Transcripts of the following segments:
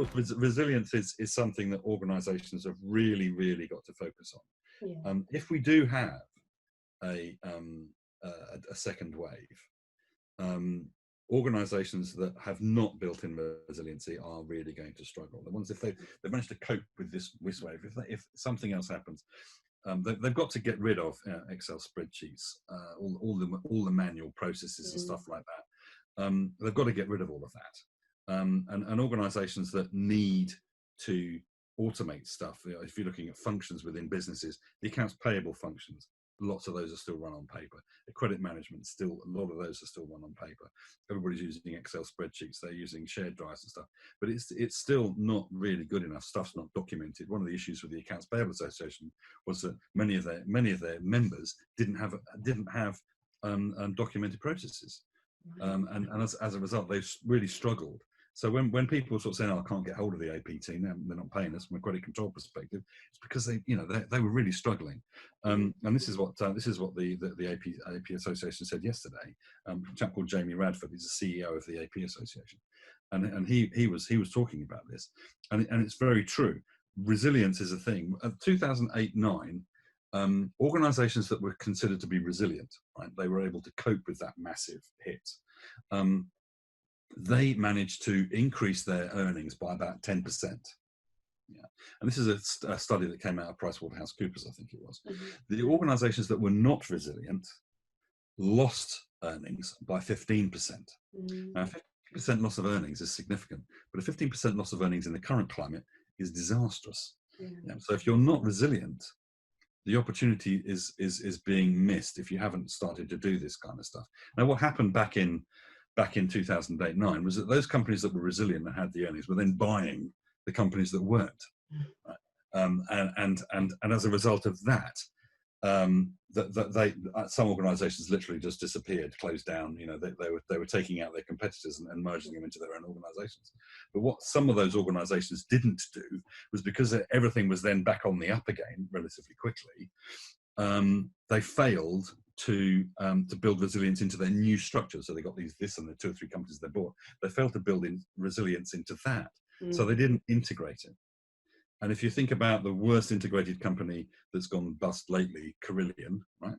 course, resilience is something that organisations have really, really got to focus on. Yeah. If we do have a second wave, organisations that have not built in resiliency are really going to struggle. The ones, if they've managed to cope with this wave, if something else happens, they've got to get rid of Excel spreadsheets, all the manual processes and stuff like that. They've got to get rid of all of that. And organisations that need to automate stuff, if you're looking at functions within businesses, the accounts payable functions, lots of those are still run on paper. The credit management, still a lot of those are still run on paper. Everybody's using Excel spreadsheets, they're using shared drives and stuff, but it's still not really good enough. Stuff's not documented. One of the issues with the Accounts Payable Association was that many of their members didn't have documented processes, and as a result, they've really struggled. So when people sort of say, "Oh, I can't get hold of the AP team, they're not paying us," from a credit control perspective, it's because they were really struggling. And this is what the AP Association said yesterday. A chap called Jamie Radford, he's the CEO of the AP Association, and he was talking about this, and it's very true. Resilience is a thing. 2008-9, organisations that were considered to be resilient, right, they were able to cope with that massive hit. They managed to increase their earnings by about 10%. Yeah, and this is a study that came out of PricewaterhouseCoopers, I think it was. The organisations that were not resilient lost earnings by 15%. Now, 50% loss of earnings is significant, but a 15% loss of earnings in the current climate is disastrous. Yeah, so if you're not resilient, the opportunity is being missed if you haven't started to do this kind of stuff. Now, what happened back in 2008-9 was that those companies that were resilient and had the earnings were then buying the companies that weren't, right? And as a result of that, some organisations literally just disappeared, closed down. They were taking out their competitors and merging them into their own organisations. But what some of those organisations didn't do was, because everything was then back on the up again relatively quickly, they failed to build resilience into their new structure. So they got this and the 2 or 3 companies they bought. They failed to build in resilience into that. So they didn't integrate it. And if you think about the worst integrated company that's gone bust lately, Carillion, right?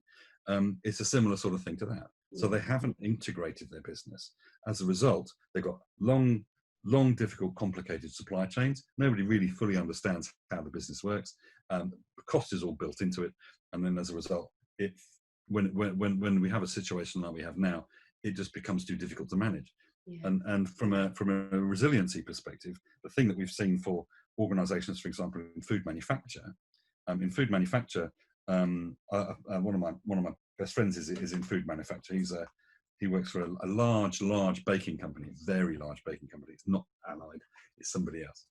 It's a similar sort of thing to that. So they haven't integrated their business. As a result, they've got long, difficult, complicated supply chains. Nobody really fully understands how the business works. The cost is all built into it. And then as a result, when we have a situation like we have now, it just becomes too difficult to manage. Yeah. And from a resiliency perspective, the thing that we've seen for organisations, for example, in food manufacture, one of my best friends is in food manufacture. He works for a large baking company, very large baking company. It's not Allied, it's somebody else.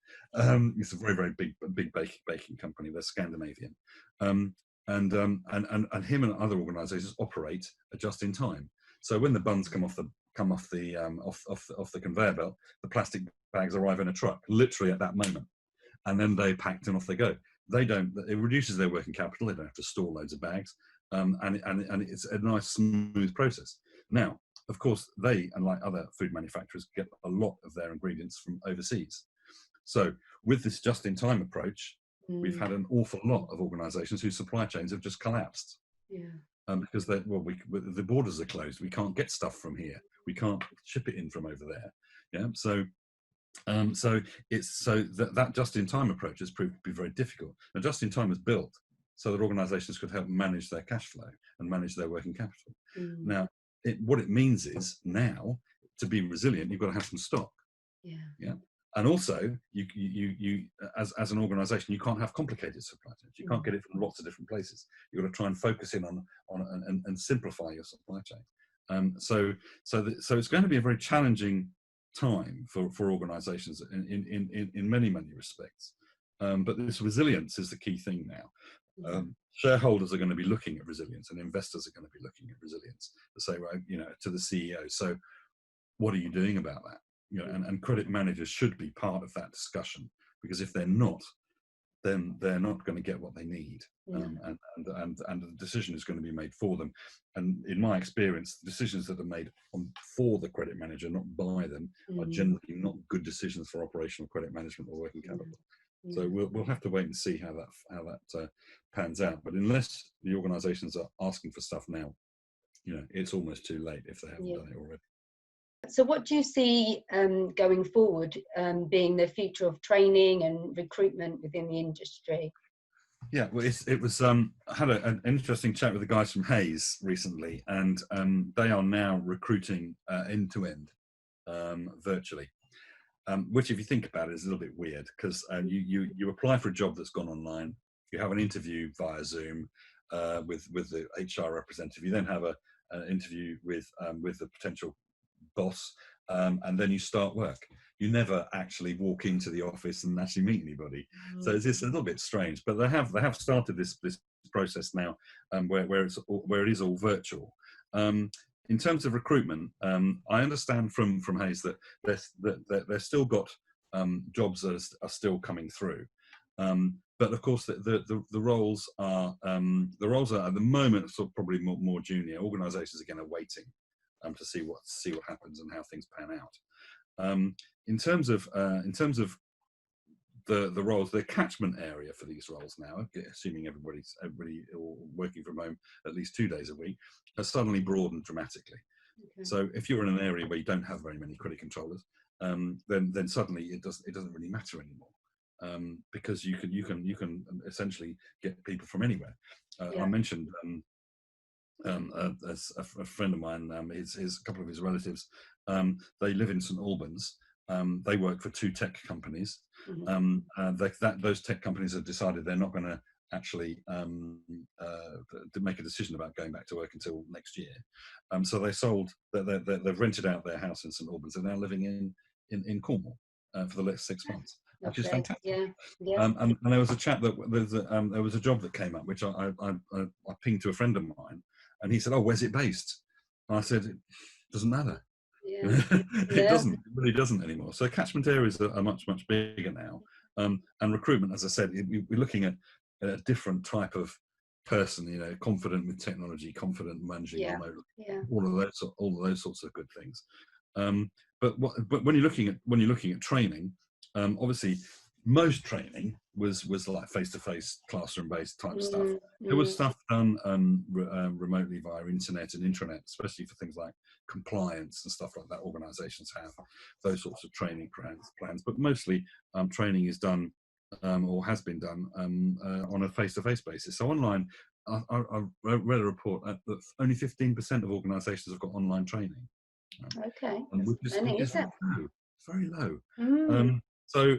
It's a very big baking company. They're Scandinavian. And him and other organisations operate just in time. So when the buns come off the conveyor belt, the plastic bags arrive in a truck, literally at that moment, and then they packed and off they go. It reduces their working capital. They don't have to store loads of bags, and it's a nice smooth process. Now, of course, they, unlike other food manufacturers, get a lot of their ingredients from overseas. So with this just-in-time approach, we've had an awful lot of organisations whose supply chains have just collapsed. Yeah. Because the borders are closed. We can't get stuff from here. We can't ship it in from over there. Yeah. So that just-in-time approach has proved to be very difficult. Now, just-in-time was built so that organisations could help manage their cash flow and manage their working capital. Now, what it means is, now, to be resilient, you've got to have some stock. Yeah. Yeah. And also, you as an organisation, you can't have complicated supply chains. You can't get it from lots of different places. You've got to try and focus in on and simplify your supply chain. So it's going to be a very challenging time for organisations in many respects. But this resilience is the key thing now. Shareholders are going to be looking at resilience, and investors are going to be looking at resilience to say, well, to the CEO. So, what are you doing about that? And credit managers should be part of that discussion, because if they're not, then they're not going to get what they need, and the decision is going to be made for them. And in my experience, the decisions that are made for the credit manager, not by them, are generally not good decisions for operational credit management or working capital. So we'll have to wait and see how that pans out. But unless the organisations are asking for stuff now, it's almost too late if they haven't done it already. So what do you see going forward being the future of training and recruitment within the industry? Yeah, well, I had an interesting chat with the guys from Hayes recently, and they are now recruiting end to end virtually, which, if you think about it, is a little bit weird, because you apply for a job that's gone online, you have an interview via Zoom with the HR representative, you then have an interview with the potential boss, and then you start work. You never actually walk into the office and actually meet anybody. So it's a little bit strange, but they have started this process now, where it is all virtual. In terms of recruitment, I understand from Hayes that they've still got jobs that are still coming through. But of course, the roles are at the moment sort of probably more junior. Organisations again are waiting to see what happens and how things pan out. In terms of the roles, the catchment area for these roles now, assuming everybody working from home at least 2 days a week, has suddenly broadened dramatically. Okay. So if you're in an area where you don't have very many credit controllers, then suddenly it doesn't really matter anymore, because you can essentially get people from anywhere. I mentioned as a friend of mine, his couple of his relatives, they live in St Albans. They work for 2 tech companies. Those tech companies have decided they're not going to actually to make a decision about going back to work until next year. So they've rented out their house in St Albans. They're now living in Cornwall for the next 6 months, which is fantastic. And there was a chat that there was a job that came up, which I pinged to a friend of mine, and he said, "Oh, where's it based?" And I said, "It doesn't matter." It doesn't. It really doesn't anymore. So catchment areas are much bigger now, and recruitment, as I said, we're looking at a different type of person. Confident with technology, confident managing remotely, all of those sorts of good things. But when you're looking at training, obviously most training was like face-to-face, classroom-based type stuff. There was stuff done remotely via internet and intranet, especially for things like compliance and stuff like that. Organisations have those sorts of training plans, but mostly training is done or has been done on a face-to-face basis. So online, I read a report that only 15% of organisations have got online training. Okay, which is very low. So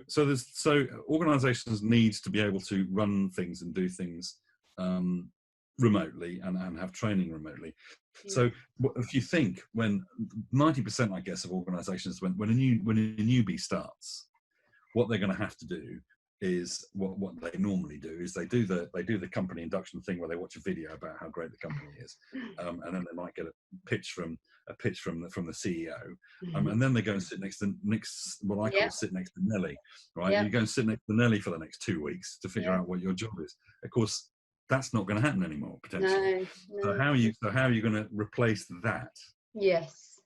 organisations need to be able to run things and do things remotely and have training remotely. So if you think, when 90%, I guess, of organisations, when a newbie starts, what they're going to have to do is what they normally do is they do the company induction thing, where they watch a video about how great the company is, and then they might get a pitch from the CEO, and then they go and sit next to what I call sit next to Nelly, right? You go and sit next to Nelly for the next 2 weeks to figure out what your job is. Of course, that's not going to happen anymore potentially. No. So how are you going to replace that? Yes.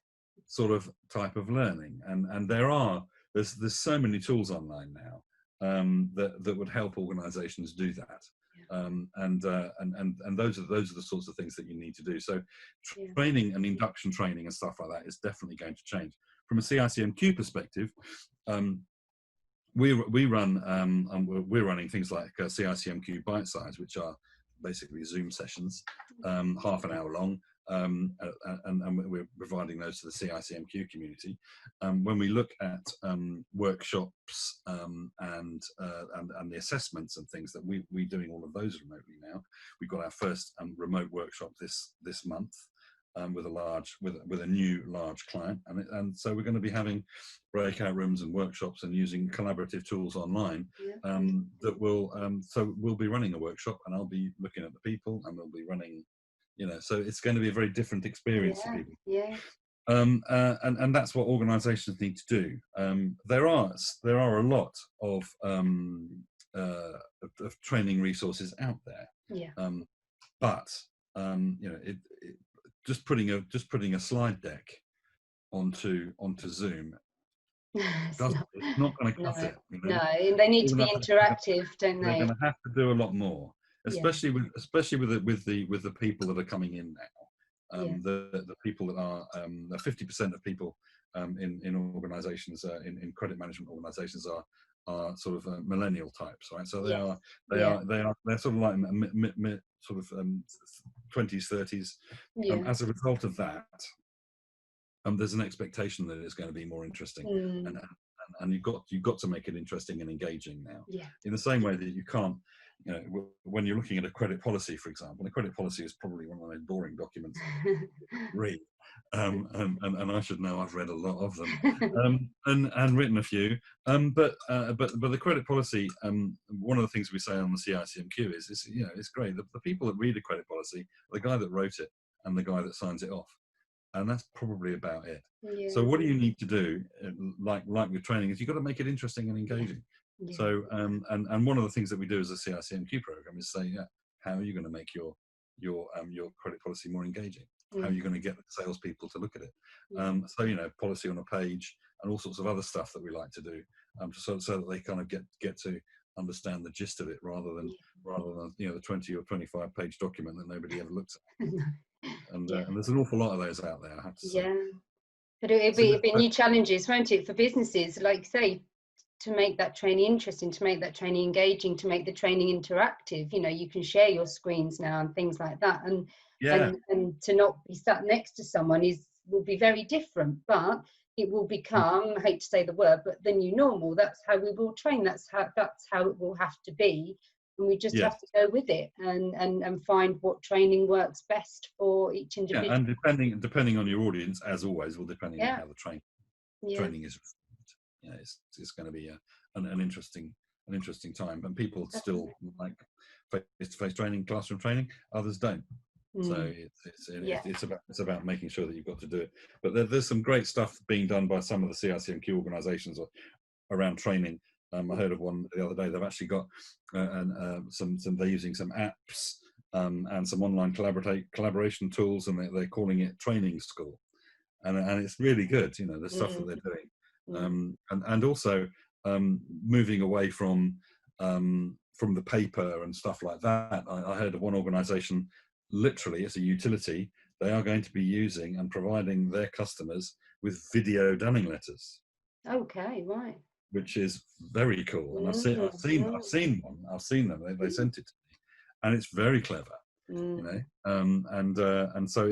Sort of type of learning, and there's so many tools online now that would help organisations do that, and those are the sorts of things that you need to do. So training and induction training and stuff like that is definitely going to change. From a CICMQ perspective, we're running things like CICMQ Bite Size, which are basically Zoom sessions, half an hour long. And we're providing those to the CICMQ community. When we look at workshops and the assessments and things, that we're doing all of those remotely now. We've got our first remote workshop this month with a new large client, and so we're going to be having breakout rooms and workshops and using collaborative tools online. That will so we'll be running a workshop, and I'll be looking at the people, and we'll be running. So it's going to be a very different experience for people. And that's what organisations need to do. There are a lot of of training resources out there. Yeah. But you know, just putting a slide deck onto Zoom It's it's not going to cut no, it. You know? no, and they need to be interactive, don't They're they? going to have to do a lot more, Yeah. especially with the people that are coming in now. Yeah. The people that are 50% of people in organisations in credit management organisations are sort of millennial types, right? So Yes. they're sort of like sort of 20s, 30s. Yeah. As a result of that, there's an expectation that it's going to be more interesting, and you've got to make it interesting and engaging now. Yeah. In the same way that you can't, you know, when you're looking at a credit policy, for example, a credit policy is probably one of the most boring documents to read. And I should know, I've read a lot of them, and written a few. But the credit policy, one of the things we say on the CICMQ is you know, it's great. The people that read a credit policy, the guy that wrote it and the guy that signs it off. And that's probably about it. Yeah. So what do you need to do, like with training, is you've got to make it interesting and engaging. Yeah. So and one of the things that we do as a CICMQ program is say, yeah, how are you going to make your credit policy more engaging? How are you going to get salespeople to look at it? So you know, policy on a page and all sorts of other stuff that we like to do, so that they kind of get to understand the gist of it rather than you know, the 20 or 25 page document that nobody ever looks at. And there's an awful lot of those out there, I have to say. Yeah, but it'd be new challenges, won't it, for businesses, like say, to make that training interesting, to make that training engaging, to make the training interactive. You know, you can share your screens now and things like that, and to not be sat next to someone will be very different, but it will become, I hate to say the word, but the new normal. That's how we will train. That's how it will have to be. And we just have to go with it and find what training works best for each individual. Yeah, and depending on your audience, as always, will depending on how the training is. You know, it's going to be an interesting time, and people still like face-to-face training, classroom training. Others don't. So it's about making sure that you've got to do it. But there's some great stuff being done by some of the CICMQ organisations around training. I heard of one the other day. They've actually got they're using some apps and some online collaboration tools, and they're calling it Training School, and it's really good. You know, the stuff that they're doing, and also moving away from the paper and stuff like that. I heard of one organisation, literally, it's a utility. They are going to be using and providing their customers with video dunning letters. Okay, right. Which is very cool, and I've seen one. I've seen them. They sent it to me, and it's very clever, you know. And so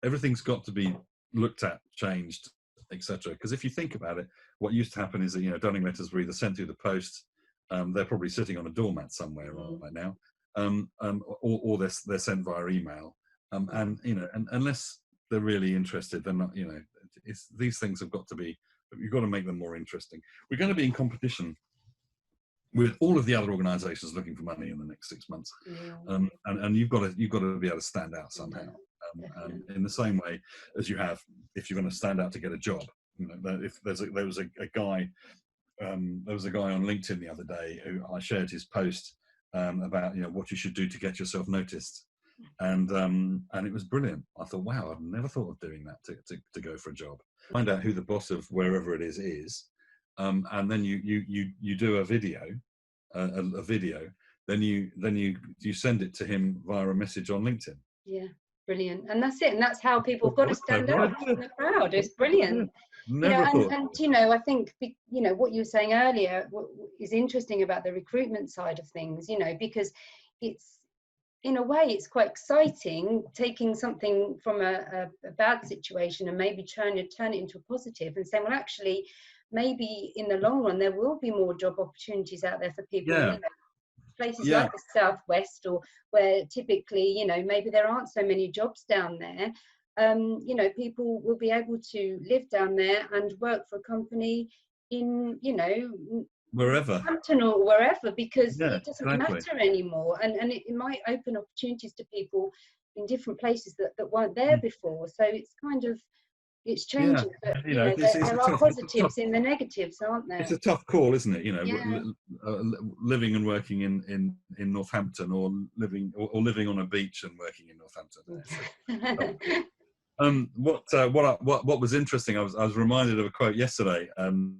everything's got to be looked at, changed, etc. Because if you think about it, what used to happen is that, you know, dunning letters were either sent through the post. They're probably sitting on a doormat somewhere right now, or they're sent via email. And you know, and unless they're really interested, they're not. You know, these things have got to be. You've got to make them more interesting. We're going to be in competition with all of the other organisations looking for money in the next 6 months, and you've got to be able to stand out somehow. In the same way as you have, if you're going to stand out to get a job. You know, if there was a guy on LinkedIn the other day who I shared his post about, you know, what you should do to get yourself noticed. And it was brilliant. I thought, wow, I've never thought of doing that to go for a job. Find out who the boss of wherever it is, and then you do a video, then you send it to him via a message on LinkedIn. Yeah, brilliant. And that's it. And that's how people have got to stand out in the crowd. It's brilliant. Never thought. And you know, I think, you know, what you were saying earlier is interesting about the recruitment side of things, you know, because it's, in a way, it's quite exciting taking something from a bad situation and maybe turn it into a positive and saying, well, actually, maybe in the long run, there will be more job opportunities out there for people. You know, places like the Southwest, or where typically, you know, maybe there aren't so many jobs down there. You know, people will be able to live down there and work for a company in, you know, wherever, Hampton or wherever, because it doesn't matter anymore, and it might open opportunities to people in different places that weren't there before. So it's kind of, it's Yeah, changing, but you know, there are positives in the negatives, aren't there? it's a tough call, isn't it? You know, Yeah. living and working in Northampton, or living on a beach and working in Northampton. What was interesting, I was reminded of a quote yesterday.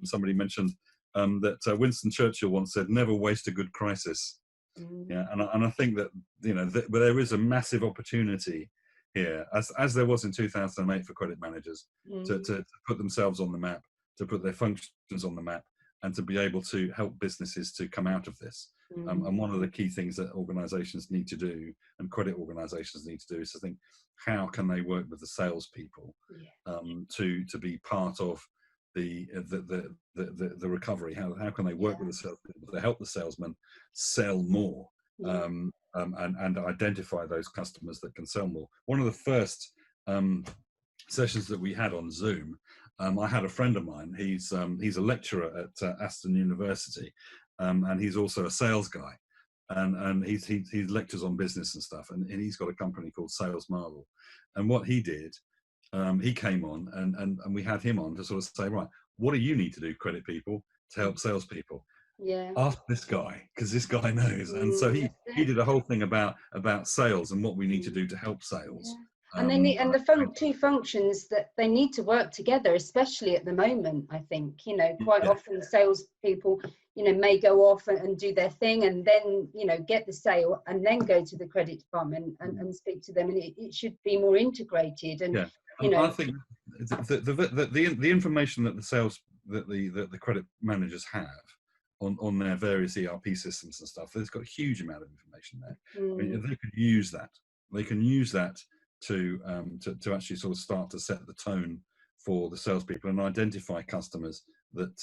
Somebody mentioned that Winston Churchill once said, "Never waste a good crisis." Yeah, and I think that, you know, there is a massive opportunity here, as there was in 2008 for credit managers, to put themselves on the map, to put their functions on the map, and to be able to help businesses to come out of this. And one of the key things that organisations need to do, and credit organisations need to do, is to think, how can they work with the salespeople to be part of the recovery? How can they work with the salespeople to help the salesmen sell more? And identify those customers that can sell more. One of the first sessions that we had on Zoom, I had a friend of mine. He's a lecturer at Aston University, and he's also a sales guy, and he lectures on business and stuff. And he's got a company called Sales Marvel. And what he did, he came on, and we had him on to sort of say, right, what do you need to do, credit people, to help salespeople? Ask this guy, because this guy knows. And so he did a whole thing about sales and what we need to do to help sales. And they need, and the two functions that they need to work together, especially at the moment. I think, you know, quite often sales people, you know, may go off and do their thing, and then, you know, get the sale, and then go to the credit department and speak to them. And it should be more integrated. And you know, I think the information that the credit managers have on their various ERP systems and stuff, there's got a huge amount of information there. I mean, they could use that. They can use that to actually sort of start to set the tone for the salespeople and identify customers that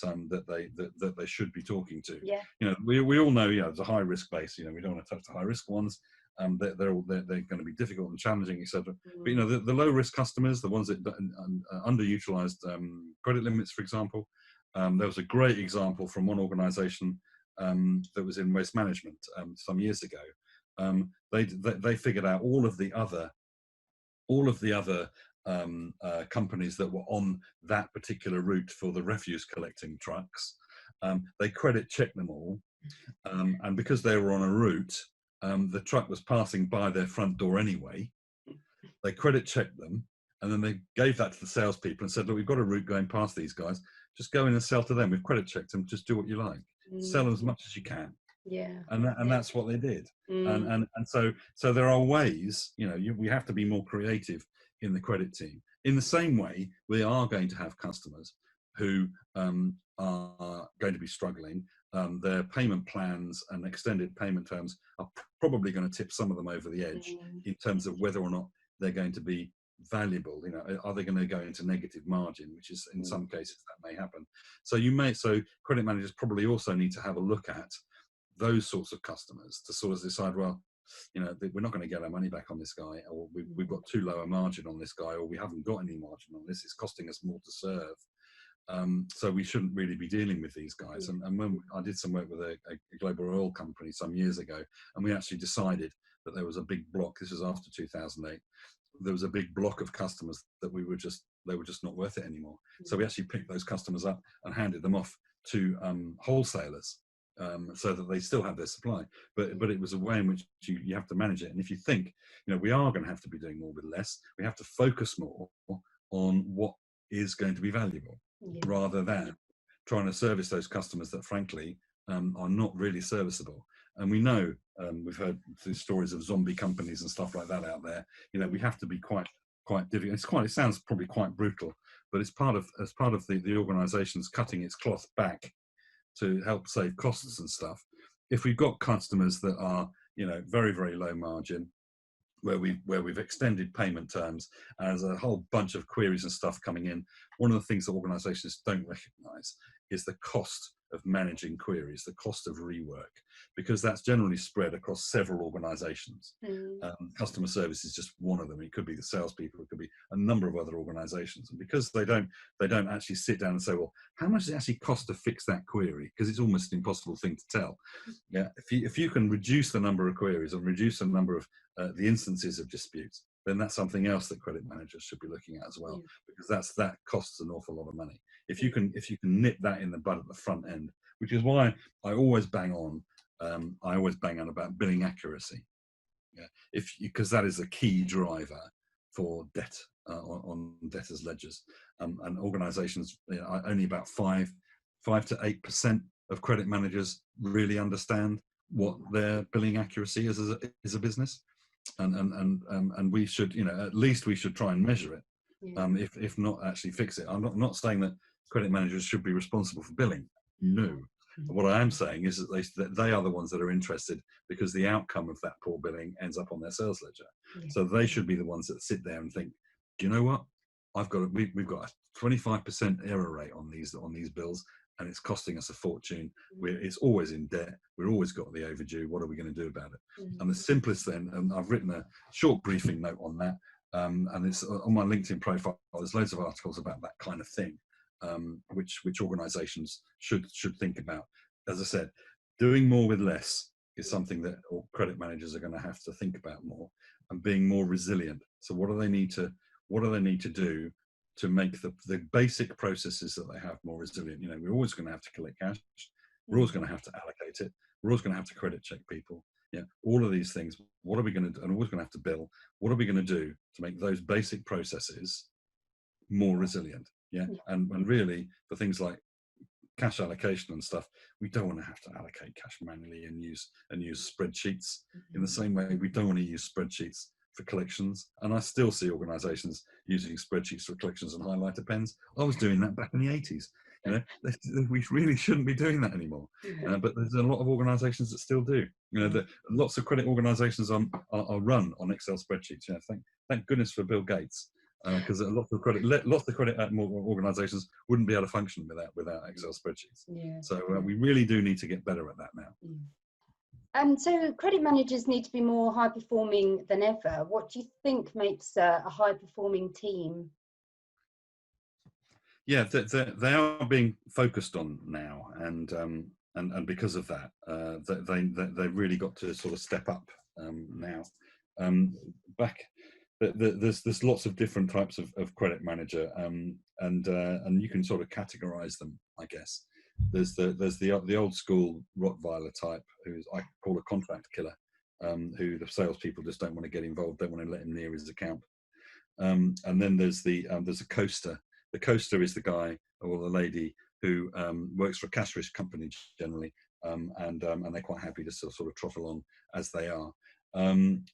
they should be talking to. You know, we all know, it's a high risk base. You know, we don't want to touch the high risk ones. They're going to be difficult and challenging, etc. But you know, the low risk customers, the ones that underutilized credit limits, for example. There was a great example from one organisation that was in waste management some years ago. They figured out all of the other companies that were on that particular route for the refuse collecting trucks. They credit checked them all, and because they were on a route, the truck was passing by their front door anyway. They credit checked them, and then they gave that to the salespeople and said, "Look, we've got a route going past these guys. Just go in and sell to them. We've credit checked them. Just do what you like. Sell them as much as you can." And that's what they did. And so there are ways, you know, we have to be more creative in the credit team. In the same way, we are going to have customers who are going to be struggling. Their payment plans and extended payment terms are probably going to tip some of them over the edge in terms of whether or not they're going to be valuable. You know, are they going to go into negative margin, which is in some cases that may happen. So credit managers probably also need to have a look at those sorts of customers to sort of decide, well, you know, we're not going to get our money back on this guy, or we've got too low a margin on this guy, or we haven't got any margin on this. It's costing us more to serve. So we shouldn't really be dealing with these guys. And when I did some work with a global oil company some years ago, and we actually decided that there was a big block. This was after 2008. There was a big block of customers that they were just not worth it anymore. So we actually picked those customers up and handed them off to wholesalers, so that they still have their supply. But it was a way in which you have to manage it. And if you think, you know, we are going to have to be doing more with less, we have to focus more on what is going to be valuable, rather than trying to service those customers that frankly are not really serviceable. And we know, we've heard the stories of zombie companies and stuff like that out there. You know, we have to be quite difficult. It sounds probably quite brutal, but it's part of the organisation's cutting its cloth back to help save costs and stuff. If we've got customers that are, you know, very, very low margin, where we've extended payment terms, and there's a whole bunch of queries and stuff coming in, one of the things that organisations don't recognise is the cost of managing queries, the cost of rework, because that's generally spread across several organisations. Customer service is just one of them. It could be the salespeople, it could be a number of other organisations. And because they don't actually sit down and say, well, how much does it actually cost to fix that query? Because it's almost an impossible thing to tell. Yeah, if you can reduce the number of queries and reduce the number of the instances of disputes, then that's something else that credit managers should be looking at as well, because that costs an awful lot of money. If you can nip that in the bud at the front end, which is why I always bang on about billing accuracy. Yeah, because that is a key driver for debt on debtors' ledgers, and organisations, only about 5 to 8% of credit managers really understand what their billing accuracy is as a business, and we should, at least we should try and measure it, if not actually fix it. I'm not saying that credit managers should be responsible for billing. No. What I am saying is that they are the ones that are interested, because the outcome of that poor billing ends up on their sales ledger. So they should be the ones that sit there and think, do you know what? We've got a 25% error rate on these bills, and it's costing us a fortune. It's always in debt. We've always got the overdue. What are we going to do about it? And the simplest thing, and I've written a short briefing note on that, and it's on my LinkedIn profile. There's loads of articles about that kind of thing. Which organisations should think about. As I said, doing more with less is something that all credit managers are going to have to think about more, and being more resilient. So what do they need to do to make the basic processes that they have more resilient? We're always going to have to collect cash. We're always going to have to allocate it. We're always going to have to credit check people. Yeah, all of these things. What are we going to do? And we're always going to have to bill. What are we going to do to make those basic processes more resilient? Yeah, and really for things like cash allocation and stuff, we don't want to have to allocate cash manually and use spreadsheets. In the same way, we don't want to use spreadsheets for collections. And I still see organisations using spreadsheets for collections and highlighter pens. I was doing that back in the 80s. We really shouldn't be doing that anymore. But there's a lot of organisations that still do. Lots of credit organisations are run on Excel spreadsheets. Thank goodness for Bill Gates. Because lots of credit organisations wouldn't be able to function without Excel spreadsheets. So we really do need to get better at that now. And so credit managers need to be more high performing than ever. What do you think makes a high performing team? Yeah, they are being focused on now, and because of that, they've really got to sort of step up now. There's lots of different types of credit manager, and you can sort of categorize them, I guess. There's the old school Rottweiler type, who I call a contract killer, who the salespeople just don't want to get involved, don't want to let him near his account. And then there's a coaster. The coaster is the guy or the lady who works for a cash risk company generally, and they're quite happy to sort of trot along as they are. Then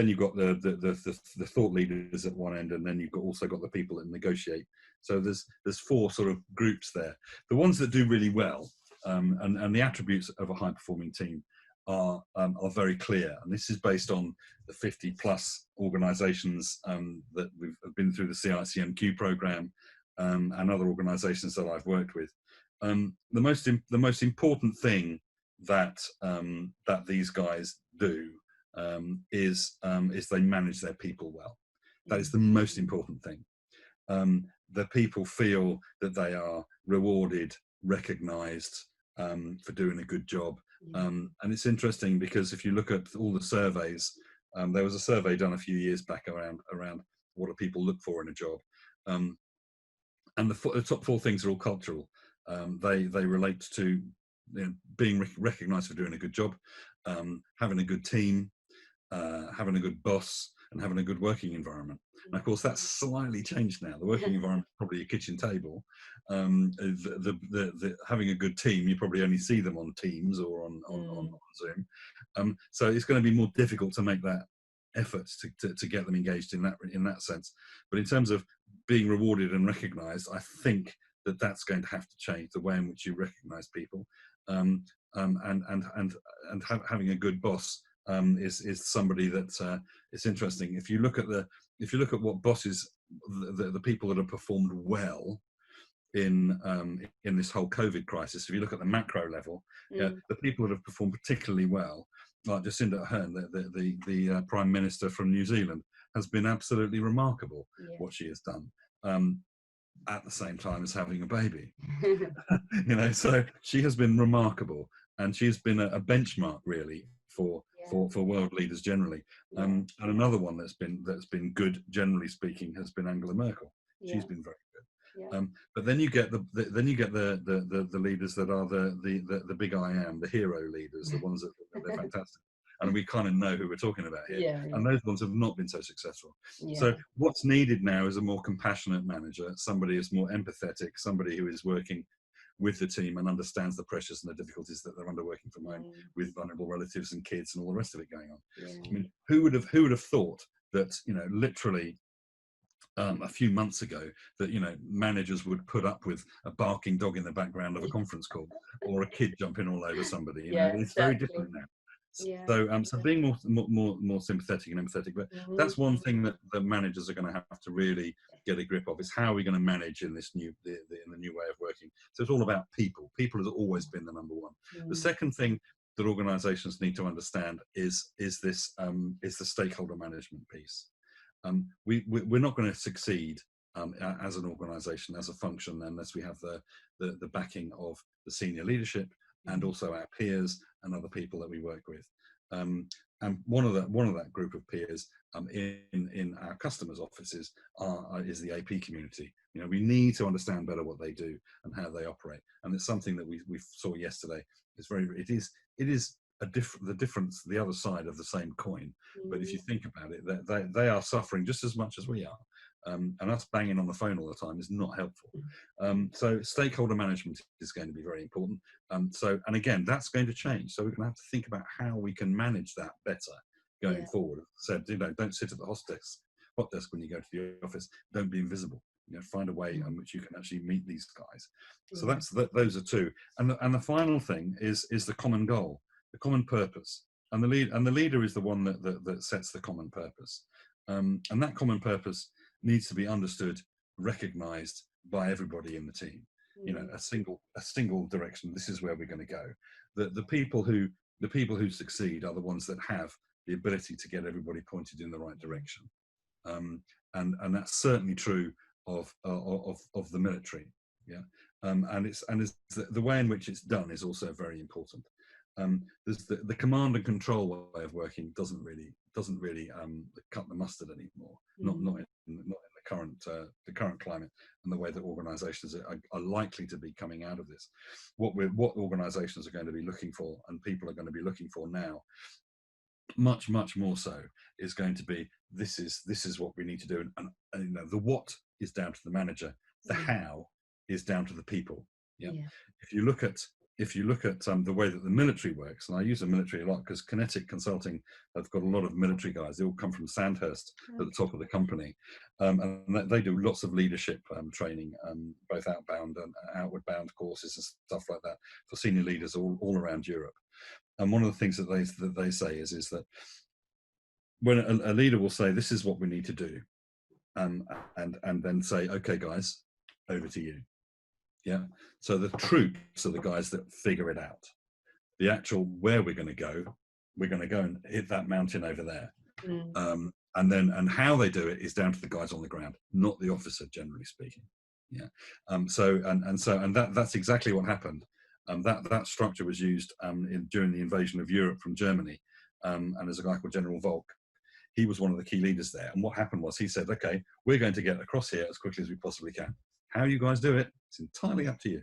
you've got the thought leaders at one end, and then you've also got the people that negotiate. So there's 4 sort of groups there. The ones that do really well, and the attributes of a high performing team are very clear, and this is based on the 50 plus organisations that we've been through the CICMQ program, and other organisations that I've worked with. The most important thing that these guys do is they manage their people well. That is the most important thing. The people feel that they are rewarded, recognised for doing a good job. And it's interesting because if you look at all the surveys, there was a survey done a few years back around what do people look for in a job. And the top 4 things are all cultural. They relate to being recognised for doing a good job, having a good team, having a good boss, and having a good working environment. And of course, that's slightly changed now. The working environment is probably a kitchen table. Having a good team, you probably only see them on Teams or on Zoom. So it's going to be more difficult to make that effort to get them engaged in that sense. But in terms of being rewarded and recognised, I think that's going to have to change the way in which you recognise people, and having a good boss is somebody that it's interesting. If you look at what bosses, the people that have performed well in this whole COVID crisis, if you look at the macro level, the people that have performed particularly well, like Jacinda Ardern, the Prime Minister from New Zealand, has been absolutely remarkable what she has done. At the same time as having a baby, so she has been remarkable, and she's been a benchmark really for for world leaders generally. And another one that's been good, generally speaking, has been Angela Merkel. She's been very good. But then you get the leaders that are the big I am, the hero leaders, the ones that they're fantastic. And we kind of know who we're talking about here. And those ones have not been so successful. So what's needed now is a more compassionate manager, somebody who's more empathetic, somebody who is working with the team and understands the pressures and the difficulties that they're under working from home with vulnerable relatives and kids and all the rest of it going on. I mean, who would have thought that, literally a few months ago, that managers would put up with a barking dog in the background of a conference call, or a kid jumping all over somebody. It's very different now. So being more sympathetic and empathetic, but that's one thing that the managers are going to have to really get a grip of, is how are we going to manage in this in the new way of working. So it's all about people. People has always been the number one. The second thing that organizations need to understand is the stakeholder management piece. We're not going to succeed as an organization, as a function, unless we have the backing of the senior leadership and also our peers and other people that we work with. And one of that group of peers in our customers' offices is the AP community. We need to understand better what they do and how they operate. And it's something that we saw yesterday. It is the difference, the other side of the same coin. But if you think about it, they are suffering just as much as we are. And us banging on the phone all the time is not helpful. So stakeholder management is going to be very important. And again, that's going to change. So we're going to have to think about how we can manage that better going forward. So, don't sit at the hot desk when you go to the office. Don't be invisible. Find a way in which you can actually meet these guys. So those are two. And the final thing is the common goal, the common purpose. And the leader is the one that sets the common purpose. And that common purpose needs to be understood, recognized by everybody in the team. A single direction. This is where we're going to go. The people who succeed are the ones that have the ability to get everybody pointed in the right direction. And that's certainly true of the military. And it's the way in which it's done is also very important. There's the command and control way of working doesn't really cut the mustard anymore. Not in the current climate and the way that organisations are likely to be coming out of this. What organisations are going to be looking for, and people are going to be looking for now, much more so, is going to be this is what we need to do, and the what is down to the manager, the how is down to the people. If you look at the way that the military works, and I use the military a lot because Kinetic Consulting have got a lot of military guys. They all come from Sandhurst at the top of the company, and they do lots of leadership training, both outbound and outward bound courses and stuff like that for senior leaders all around Europe. And one of the things that they say is that when a leader will say, "This is what we need to do," and then say, "Okay, guys, over to you." So the troops are the guys that figure it out. The actual where we're going to go and hit that mountain over there. And how they do it is down to the guys on the ground, not the officer, generally speaking. That's exactly what happened. That structure was used during the invasion of Europe from Germany. And there's a guy called General Volk. He was one of the key leaders there. And what happened was he said, "Okay, we're going to get across here as quickly as we possibly can. How you guys do it, it's entirely up to you,"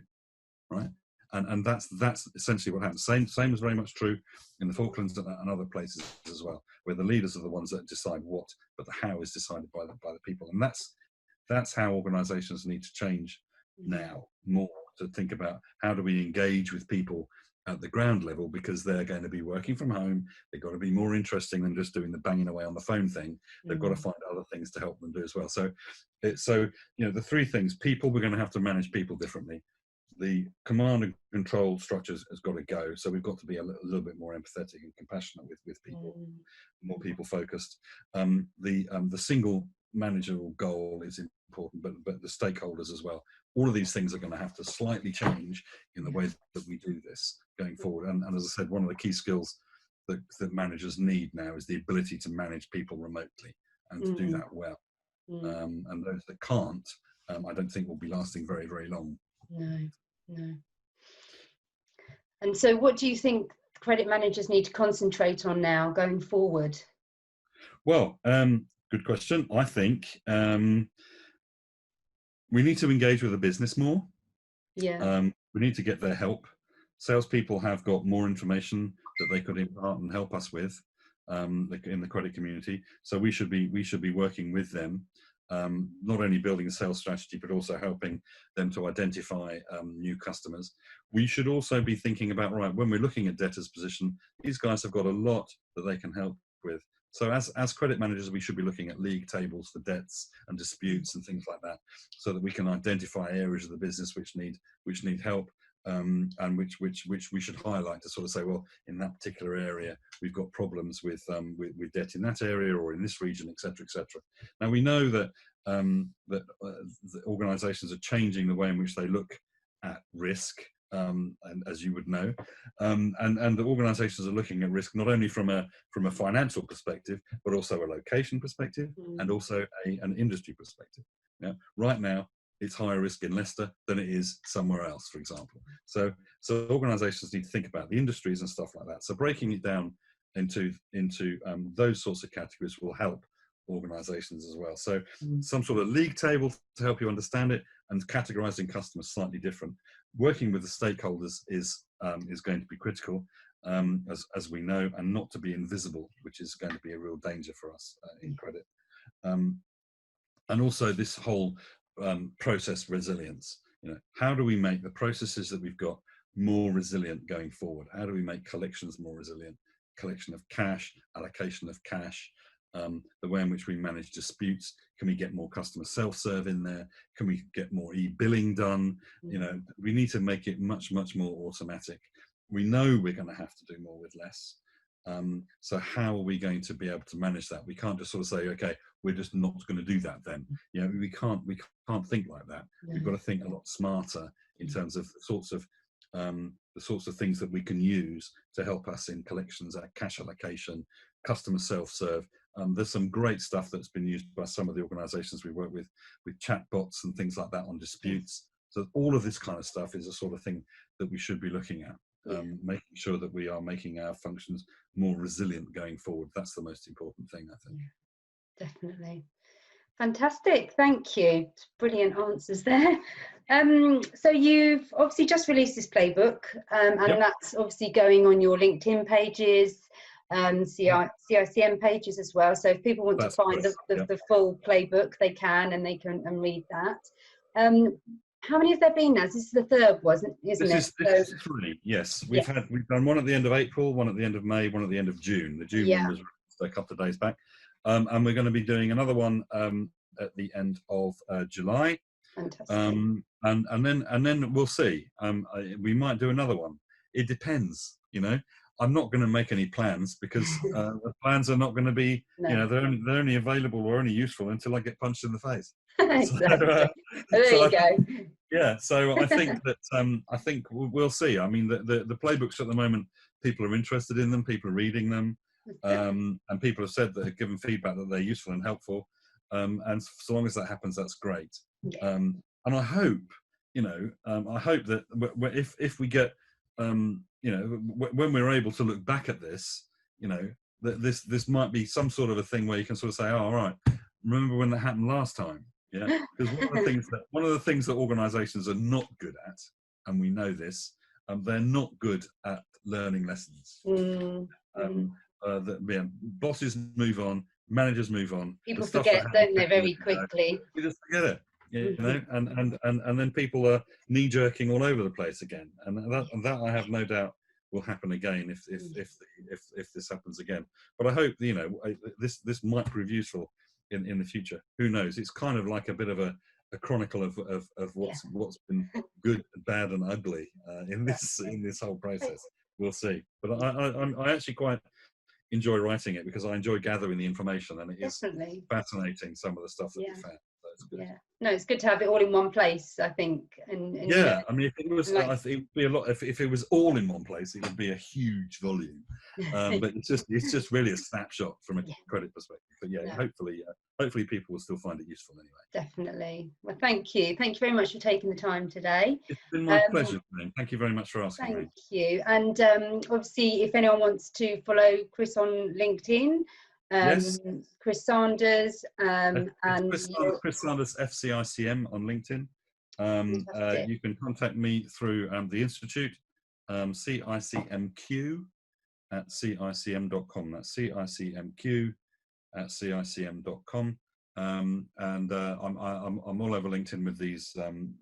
right? And that's essentially what happens. Same is very much true in the Falklands and other places as well, where the leaders are the ones that decide what, but the how is decided by the people. And that's how organisations need to change now more, to think about how do we engage with people at the ground level, because they're going to be working from home. They've got to be more interesting than just doing the banging away on the phone thing. They've got to find other things to help them do as well. So the three things: people, we're going to have to manage people differently. The command and control structures has got to go. So we've got to be a little bit more empathetic and compassionate with people, more people focused. The single managerial goal is important, but the stakeholders as well. All of these things are going to have to slightly change in the way that we do this going forward. And as I said, one of the key skills that managers need now is the ability to manage people remotely and to do that well. And those that can't, I don't think will be lasting very, very long. No. And so what do you think credit managers need to concentrate on now going forward? Well, good question. I think we need to engage with the business more. Yeah. We need to get their help. Salespeople have got more information that they could impart and help us with in the credit community. So we should be working with them, not only building a sales strategy, but also helping them to identify new customers. We should also be thinking about, right, when we're looking at debtors position, these guys have got a lot that they can help with. So as credit managers, we should be looking at league tables for debts and disputes and things like that, so that we can identify areas of the business which need help, and which we should highlight to sort of say, well, in that particular area, we've got problems with debt in that area or in this region, etc., etc. Now we know that the organisations are changing the way in which they look at risk. And as you would know, and the organisations are looking at risk not only from a financial perspective, but also a location perspective and also an industry perspective. Yeah, right now it's higher risk in Leicester than it is somewhere else, for example. So organisations need to think about the industries and stuff like that. So breaking it down into those sorts of categories will help organisations as well. So some sort of league table to help you understand it, and categorising customers slightly different. Working with the stakeholders is going to be critical, as we know, and not to be invisible, which is going to be a real danger for us in credit. And also this whole process resilience. You know, how do we make the processes that we've got more resilient going forward? How do we make collections more resilient? Collection of cash, allocation of cash, the way in which we manage disputes. Can we get more customer self-serve in there? Can we get more e-billing done? You know, we need to make it much more automatic. We know we're going to have to do more with less. So how are we going to be able to manage that? We can't just sort of say, okay, we're just not going to do that then. You know, we can't think like that. We've got to think a lot smarter in terms of the sorts of things that we can use to help us in collections, cash allocation, customer self-serve. There's some great stuff that's been used by some of the organisations we work with chatbots and things like that on disputes. So all of this kind of stuff is a sort of thing that we should be looking at, making sure that we are making our functions more resilient going forward. That's the most important thing, I think. Yeah, definitely. Fantastic, thank you. Brilliant answers there. So you've obviously just released this playbook, and that's obviously going on your LinkedIn pages, CICM pages as well. So if people want to find the full playbook, they can, and they can read that. How many have there been now? This is the third, isn't it? This is 3. Yes, we've done one at the end of April, one at the end of May, one at the end of June. The June one was a couple of days back, and we're going to be doing another one at the end of July. Fantastic. And then we'll see. We might do another one. It depends, you know. I'm not going to make any plans because the plans are not going to be, you know, they're only available or only useful until I get punched in the face. Exactly. There you go. Yeah, so I think that I think we'll see. I mean, the playbooks at the moment, people are interested in them, people are reading them, and people have said that have given feedback that they're useful and helpful. And so long as that happens, that's great. And I hope, you know, I hope that if we get you know, when we're able to look back at this, you know, that this might be some sort of a thing where you can sort of say, oh, all right, remember when that happened last time? Yeah, because one of the things that organisations are not good at, and we know this, they're not good at learning lessons. Bosses move on, managers move on. People forget, don't they, very quickly? We just forget it. You know, and then people are knee-jerking all over the place again, and that I have no doubt will happen again if this happens again. But I hope, you know, this might prove useful in the future. Who knows? It's kind of like a bit of a chronicle of what's been good, bad, and ugly in this whole process. We'll see. But I actually quite enjoy writing it because I enjoy gathering the information, and it is fascinating, some of the stuff that we found. Yeah, no, it's good to have it all in one place, I think. And yeah, you know, I mean, if it was, I think it would be a lot. If it was all in one place, it would be a huge volume. But it's just really a snapshot from a credit perspective. But hopefully, hopefully people will still find it useful anyway. Definitely. Well, thank you very much for taking the time today. It's been my pleasure, Jane. Thank you very much for asking me. Thank you. And obviously, if anyone wants to follow Chris on LinkedIn, Yes, Chris Sanders, and Chris Sanders FCICM on LinkedIn. You can contact me through the Institute, CICMQ at CICM.com. That's CICMQ at CICM.com. And I'm all over LinkedIn with these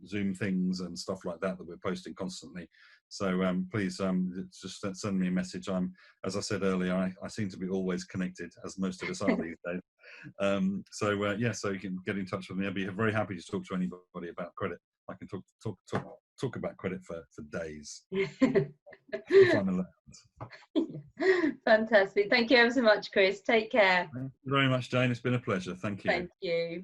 Zoom things and stuff like that we're posting constantly. So please just send me a message. As I said earlier, I seem to be always connected, as most of us are these days. So you can get in touch with me. I'll be very happy to talk to anybody about credit. I can talk about credit for days. If I'm allowed. Fantastic. Thank you ever so much, Chris. Take care. Thank you very much, Jane. It's been a pleasure. Thank you. Thank you.